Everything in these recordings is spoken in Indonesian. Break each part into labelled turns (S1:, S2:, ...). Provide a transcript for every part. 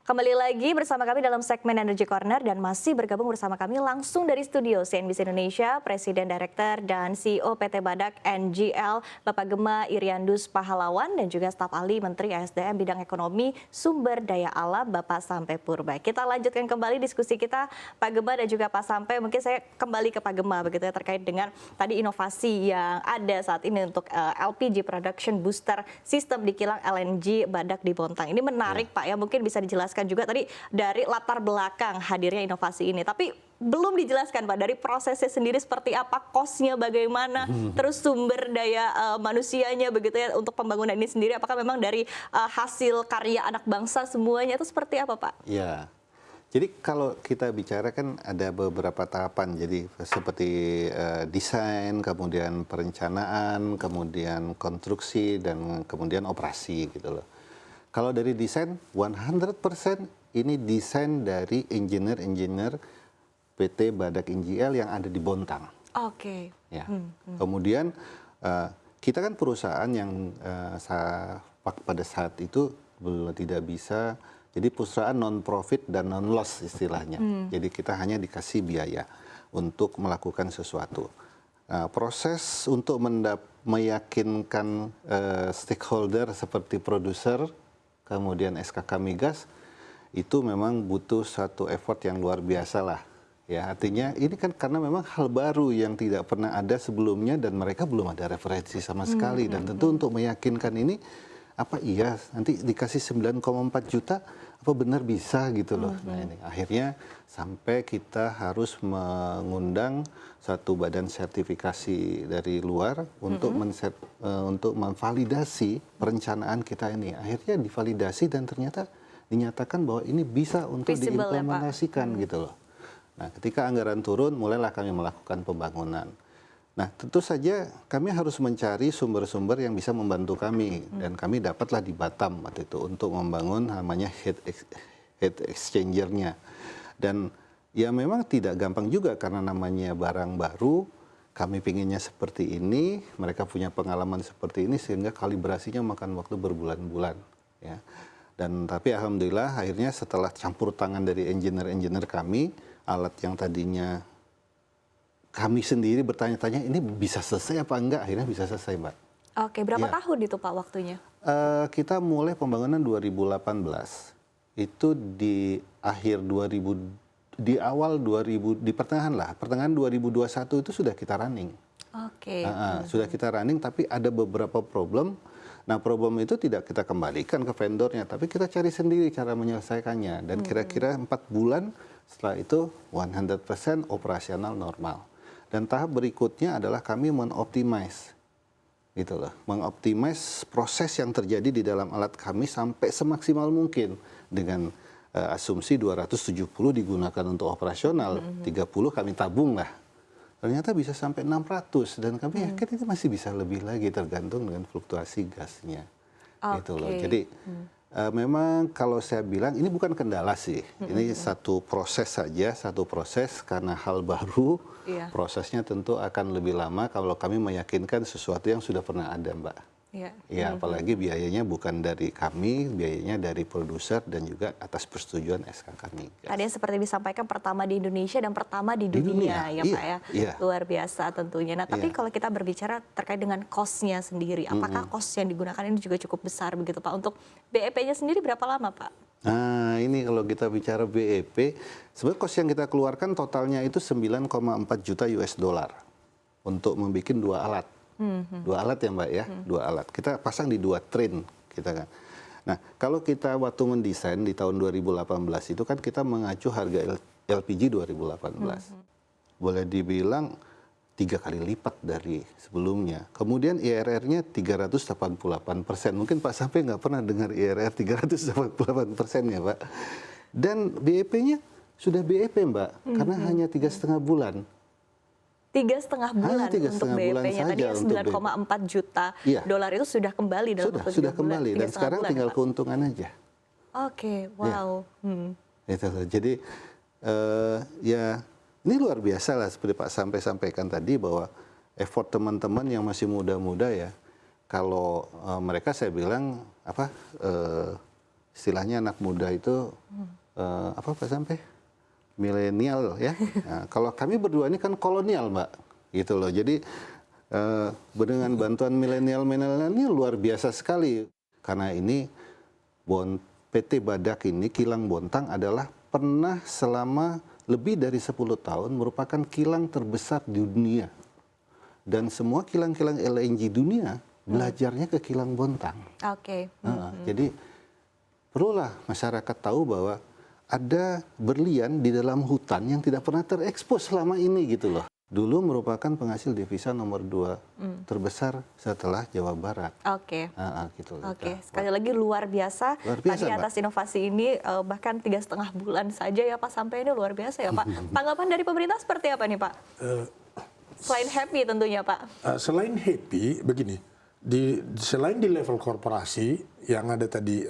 S1: Kembali lagi bersama kami dalam segmen Energy Corner dan masih bergabung bersama kami langsung dari studio CNBC Indonesia, Presiden Direktur dan CEO PT Badak NGL, Bapak Gema Iriandus Pahlawan dan juga staf ahli Menteri ESDM bidang ekonomi sumber daya alam Bapak Sampai Purba. Kita lanjutkan kembali diskusi kita Pak Gema dan juga Pak Sampai. Mungkin saya kembali ke Pak Gema begitu ya terkait dengan tadi inovasi yang ada saat ini untuk LPG Production Booster System di kilang LNG Badak di Bontang. Ini menarik Pak ya, mungkin bisa dijelaskan juga tadi dari latar belakang hadirnya inovasi ini. Tapi belum dijelaskan Pak dari prosesnya sendiri seperti apa, cost-nya bagaimana, terus sumber daya manusianya begitu ya untuk pembangunan ini sendiri. Apakah memang dari hasil karya anak bangsa semuanya itu seperti apa Pak?
S2: Ya, jadi kalau kita bicara kan ada beberapa tahapan. Jadi seperti desain, kemudian perencanaan, kemudian konstruksi, dan kemudian operasi gitu loh. Kalau dari desain, 100% ini desain dari engineer PT Badak NGL yang ada di Bontang.
S1: Oke.
S2: Ya. Kemudian kita kan perusahaan yang pada saat itu belum tidak bisa, jadi perusahaan non-profit dan non-loss istilahnya. Jadi kita hanya dikasih biaya untuk melakukan sesuatu. Proses untuk meyakinkan stakeholder seperti produser, kemudian SKK Migas, itu memang butuh satu effort yang luar biasa lah. Ya, artinya ini kan karena memang hal baru yang tidak pernah ada sebelumnya dan mereka belum ada referensi sama sekali. Dan tentu untuk meyakinkan ini, apa iya nanti dikasih 9,4 juta, apa benar bisa gitu loh. Nah ini akhirnya sampai kita harus mengundang satu badan sertifikasi dari luar untuk untuk memvalidasi perencanaan kita ini. Akhirnya divalidasi dan ternyata dinyatakan bahwa ini bisa untuk diimplementasikan gitu loh. Nah, ketika anggaran turun, mulailah kami melakukan pembangunan. Nah, tentu saja kami harus mencari sumber-sumber yang bisa membantu kami. Dan kami dapatlah di Batam waktu itu untuk membangun namanya heat exchanger-nya. Dan ya memang tidak gampang juga karena namanya barang baru, kami pinginnya seperti ini, mereka punya pengalaman seperti ini, sehingga kalibrasinya makan waktu berbulan-bulan. Ya. Dan tapi alhamdulillah akhirnya setelah campur tangan dari engineer-engineer kami, alat yang tadinya kami sendiri bertanya-tanya ini bisa selesai apa enggak, akhirnya bisa selesai Mbak.
S1: Oke, berapa tahun itu Pak waktunya?
S2: Kita mulai pembangunan 2018, itu di akhir 2000, di awal 2000, di pertengahan 2021 itu sudah kita running.
S1: Oke.
S2: Sudah kita running, tapi ada beberapa problem. Nah, problem itu tidak kita kembalikan ke vendornya, tapi kita cari sendiri cara menyelesaikannya. Dan kira-kira 4 bulan setelah itu 100% operasional normal. Dan tahap berikutnya adalah kami mengoptimize, gitu loh, mengoptimize proses yang terjadi di dalam alat kami sampai semaksimal mungkin dengan asumsi 270 digunakan untuk operasional, 30 kami tabung lah. Ternyata bisa sampai 600 dan kami yakin itu masih bisa lebih lagi tergantung dengan fluktuasi gasnya. Gitu loh. Jadi memang kalau saya bilang ini bukan kendala sih. Ini satu proses saja, satu proses karena hal baru. Prosesnya tentu akan lebih lama kalau kami meyakinkan sesuatu yang sudah pernah ada, Mbak. Ya, apalagi biayanya bukan dari kami, biayanya dari produser dan juga atas persetujuan SKK Migas.
S1: Tadi seperti disampaikan pertama di Indonesia dan pertama di dunia ya Pak ya. Luar biasa tentunya. Nah tapi kalau kita berbicara terkait dengan cost-nya sendiri, apakah cost yang digunakan ini juga cukup besar begitu Pak? Untuk BEP-nya sendiri berapa lama Pak?
S2: Nah ini kalau kita bicara BEP, sebenarnya cost yang kita keluarkan totalnya itu 9,4 juta US dollar untuk membuat 2 alat. 2 alat ya Mbak ya, 2 alat. Kita pasang di 2 train kita kan. Nah, kalau kita waktu mendesain di tahun 2018 itu kan kita mengacu harga LPG 2018. Boleh dibilang 3 kali lipat dari sebelumnya. Kemudian IRR-nya 388%. Mungkin Pak Sampai nggak pernah dengar IRR 388% ya Pak. Dan BEP-nya sudah BEP Mbak, karena hanya 3,5 bulan.
S1: 3,5 bulan untuk BEP-nya tadi 9,4 juta dolar itu sudah kembali dalam waktu 3 bulan.
S2: Sudah kembali dan sekarang tinggal keuntungan aja.
S1: Oke, wow.
S2: Jadi ya ini luar biasa lah seperti Pak Sampai sampaikan tadi bahwa effort teman-teman yang masih muda-muda ya, kalau mereka saya bilang istilahnya anak muda itu apa Pak Sampai? Milenial ya. Nah, kalau kami berdua ini kan kolonial Mbak, gitu loh. Jadi dengan bantuan milenial ini luar biasa sekali. Karena ini PT Badak ini Kilang Bontang adalah pernah selama lebih dari 10 tahun merupakan kilang terbesar di dunia. Dan semua kilang-kilang LNG dunia belajarnya ke Kilang Bontang.
S1: Oke.
S2: Jadi perlulah masyarakat tahu bahwa ada berlian di dalam hutan yang tidak pernah terekspos selama ini gitu loh. Dulu merupakan penghasil devisa nomor 2 terbesar setelah Jawa Barat.
S1: Oke.
S2: Gitu loh.
S1: Oke, sekali lagi luar biasa.
S2: Luar biasa,
S1: Tadi atas inovasi ini bahkan 3,5 bulan saja ya Pak sampai ini luar biasa ya Pak. Tanggapan dari pemerintah seperti apa nih Pak? Selain happy tentunya Pak.
S3: Selain happy, begini, selain di level korporasi yang ada tadi,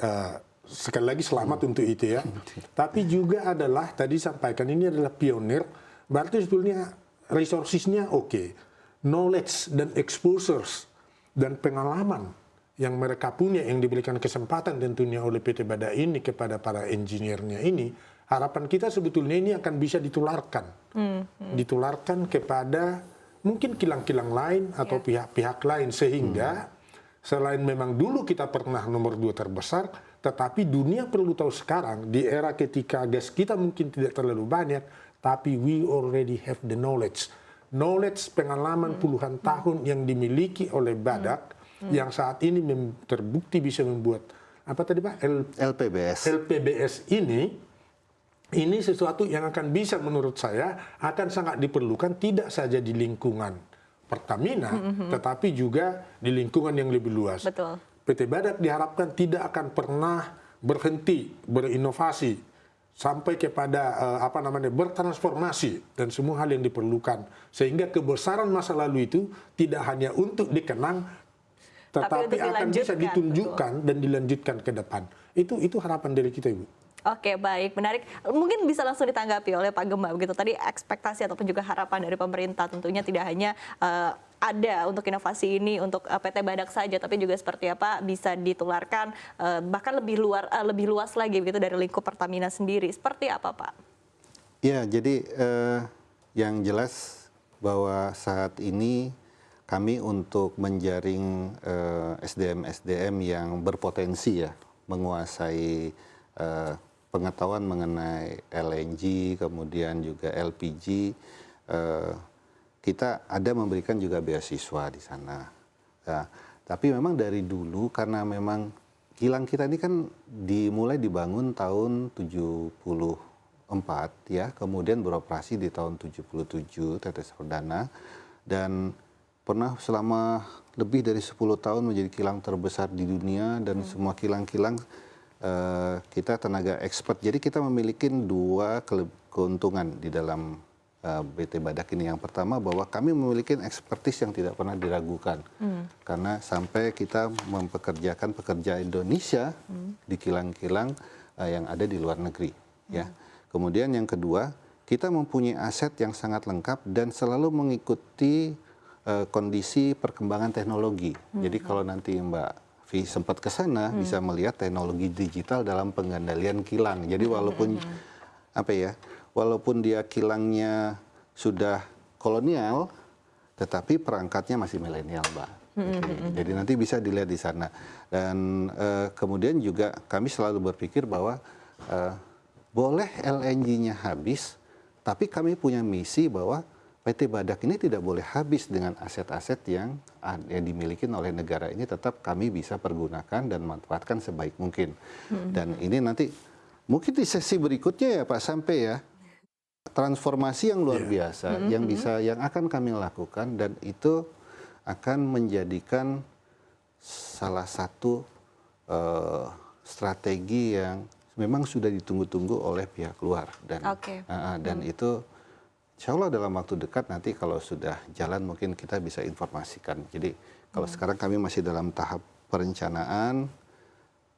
S3: sekali lagi selamat untuk itu ya. Tapi juga adalah tadi sampaikan ini adalah pionir, berarti sebetulnya resources-nya oke. Knowledge dan exposures dan pengalaman yang mereka punya yang diberikan kesempatan tentunya oleh PT Badak ini kepada para engineer-nya ini, harapan kita sebetulnya ini akan bisa ditularkan. Ditularkan kepada mungkin kilang-kilang lain atau pihak-pihak lain sehingga selain memang dulu kita pernah nomor 2 terbesar, tetapi dunia perlu tahu sekarang di era ketika gas kita mungkin tidak terlalu banyak, tapi we already have the knowledge. Knowledge pengalaman puluhan tahun yang dimiliki oleh Badak yang saat ini terbukti bisa membuat apa tadi Pak? LPBS ini sesuatu yang akan bisa menurut saya akan sangat diperlukan tidak saja di lingkungan Pertamina, tetapi juga di lingkungan yang lebih luas.
S1: Betul.
S3: PT Badak diharapkan tidak akan pernah berhenti berinovasi sampai kepada bertransformasi dan semua hal yang diperlukan sehingga kebesaran masa lalu itu tidak hanya untuk dikenang tetapi akan bisa ditunjukkan dan dilanjutkan ke depan. Itu harapan dari kita Ibu.
S1: Oke, baik, menarik. Mungkin bisa langsung ditanggapi oleh Pak Gema begitu. Tadi ekspektasi ataupun juga harapan dari pemerintah tentunya tidak hanya ada untuk inovasi ini untuk PT Badak saja, tapi juga seperti apa bisa ditularkan bahkan lebih luas lagi begitu dari lingkup Pertamina sendiri. Seperti apa, Pak?
S2: Ya, jadi yang jelas bahwa saat ini kami untuk menjaring SDM-SDM yang berpotensi ya menguasai pengetahuan mengenai LNG, kemudian juga LPG, kita ada memberikan juga beasiswa di sana. Nah, tapi memang dari dulu karena memang kilang kita ini kan dimulai dibangun tahun 74 ya, kemudian beroperasi di tahun 77 tetes perdana dan pernah selama lebih dari 10 tahun menjadi kilang terbesar di dunia dan semua kilang-kilang kita tenaga expert. Jadi kita memiliki 2 keuntungan di dalam PT Badak ini. Yang pertama bahwa kami memiliki expertise yang tidak pernah diragukan. Karena sampai kita mempekerjakan pekerja Indonesia di kilang-kilang yang ada di luar negeri. Ya. Kemudian yang kedua, kita mempunyai aset yang sangat lengkap dan selalu mengikuti kondisi perkembangan teknologi. Jadi kalau nanti Mbak Vi sempat ke sana bisa melihat teknologi digital dalam pengendalian kilang. Jadi walaupun walaupun dia kilangnya sudah kolonial, tetapi perangkatnya masih milenial, Mbak. Jadi nanti bisa dilihat di sana. Dan kemudian juga kami selalu berpikir bahwa boleh LNG-nya habis, tapi kami punya misi bahwa PT Badak ini tidak boleh habis dengan aset-aset yang dimiliki oleh negara ini, tetap kami bisa pergunakan dan manfaatkan sebaik mungkin. Dan ini nanti mungkin di sesi berikutnya ya Pak Sampai ya, transformasi yang luar biasa yang akan kami lakukan dan itu akan menjadikan salah satu strategi yang memang sudah ditunggu-tunggu oleh pihak luar dan itu insya Allah dalam waktu dekat nanti kalau sudah jalan mungkin kita bisa informasikan. Jadi kalau sekarang kami masih dalam tahap perencanaan,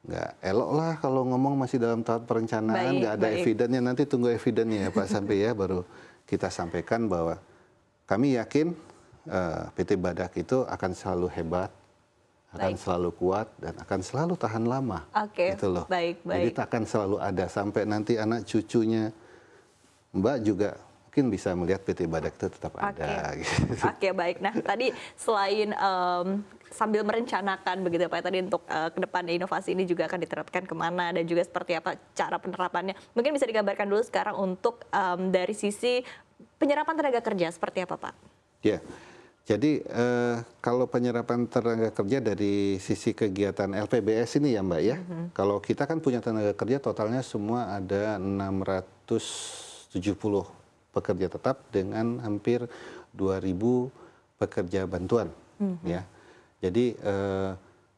S2: nggak elok lah kalau ngomong masih dalam tahap perencanaan, nggak ada evidennya, nanti tunggu evidennya ya Pak Sampai ya, baru kita sampaikan bahwa kami yakin PT Badak itu akan selalu hebat, akan selalu kuat dan akan selalu tahan lama.
S1: Oke,
S2: gitu loh.
S1: baik.
S2: Jadi akan selalu ada sampai nanti anak cucunya Mbak juga mungkin bisa melihat PT Badak itu tetap ada. Gitu.
S1: Oke, baik. Nah, tadi selain sambil merencanakan begitu Pak, tadi untuk ke depannya inovasi ini juga akan diterapkan kemana dan juga seperti apa cara penerapannya. Mungkin bisa digambarkan dulu sekarang untuk dari sisi penyerapan tenaga kerja seperti apa Pak?
S2: Ya, jadi kalau penyerapan tenaga kerja dari sisi kegiatan LPBS ini ya Mbak ya, kalau kita kan punya tenaga kerja totalnya semua ada 670 pekerja tetap dengan hampir 2.000 pekerja bantuan, ya. Jadi,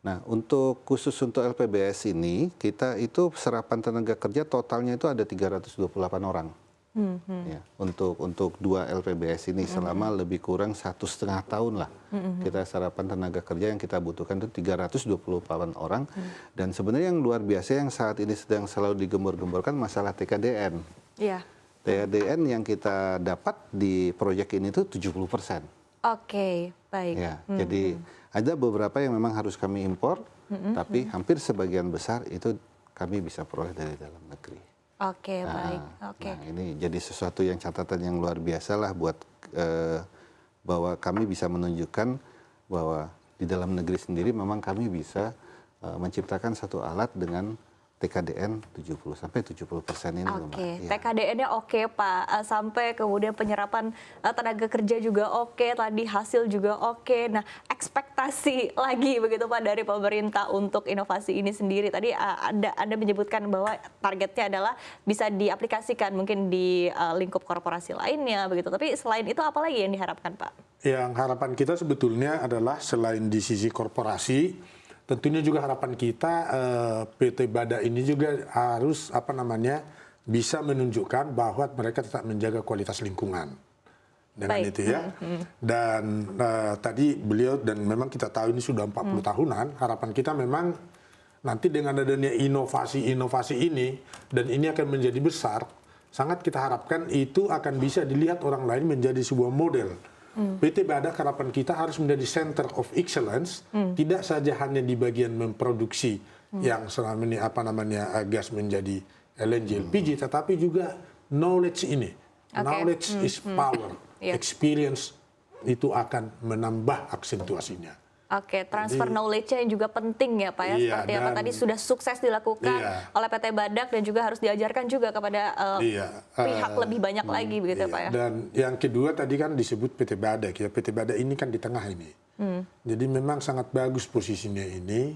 S2: nah khusus untuk LPBS ini kita itu serapan tenaga kerja totalnya itu ada 328 orang. Ya, untuk 2 LPBS ini selama lebih kurang 1,5 tahun lah kita serapan tenaga kerja yang kita butuhkan itu 328 orang dan sebenarnya yang luar biasa yang saat ini sedang selalu digembor-gemborkan masalah TKDN.
S1: Iya.
S2: TKDN yang kita dapat di proyek ini itu 70%.
S1: Oke, baik.
S2: Ya, jadi ada beberapa yang memang harus kami impor, tapi hampir sebagian besar itu kami bisa peroleh dari dalam negeri.
S1: Oke, baik. Oke.
S2: Nah, ini jadi sesuatu yang catatan yang luar biasa lah buat bahwa kami bisa menunjukkan bahwa di dalam negeri sendiri memang kami bisa menciptakan satu alat dengan TKDN 70% ini.
S1: Oke, TKDN-nya oke Pak, sampai kemudian penyerapan tenaga kerja juga oke, tadi hasil juga oke. Nah, ekspektasi lagi begitu Pak dari pemerintah untuk inovasi ini sendiri. Tadi Anda menyebutkan bahwa targetnya adalah bisa diaplikasikan mungkin di lingkup korporasi lainnya begitu. Tapi selain itu apa lagi yang diharapkan Pak?
S3: Yang harapan kita sebetulnya adalah selain di sisi korporasi, tentunya juga harapan kita PT Badak ini juga harus bisa menunjukkan bahwa mereka tetap menjaga kualitas lingkungan dengan itu ya. Dan tadi beliau dan memang kita tahu ini sudah 40 tahunan. Harapan kita memang nanti dengan adanya inovasi-inovasi ini dan ini akan menjadi besar, sangat kita harapkan itu akan bisa dilihat orang lain menjadi sebuah model. PT Badak harapan kita harus menjadi center of excellence, tidak saja hanya di bagian memproduksi yang selama ini gas menjadi LNG, LPG, tetapi juga knowledge ini. Knowledge is power, experience itu akan menambah aksentuasinya.
S1: Oke, transfer knowledge-nya yang juga penting ya Pak ya, seperti apa tadi sudah sukses dilakukan oleh PT Badak dan juga harus diajarkan juga kepada pihak lebih banyak lagi begitu Pak ya.
S3: Dan yang kedua tadi kan disebut PT Badak ya, PT Badak ini kan di tengah ini. Jadi memang sangat bagus posisinya ini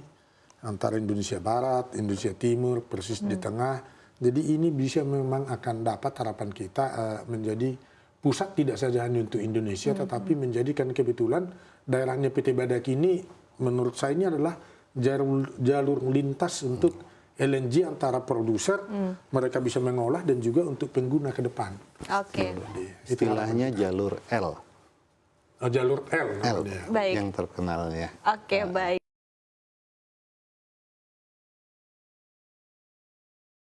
S3: antara Indonesia Barat, Indonesia Timur, persis di tengah. Jadi ini bisa memang akan dapat harapan kita menjadi pusat tidak saja hanya untuk Indonesia, tetapi menjadikan kebetulan daerahnya PT Badak ini menurut saya ini adalah jalur lintas untuk LNG antara produser, mereka bisa mengolah dan juga untuk pengguna ke depan.
S1: Oke.
S2: Istilahnya jalur L.
S3: Jalur L.
S2: L yang terkenal ya.
S1: Oke, baik.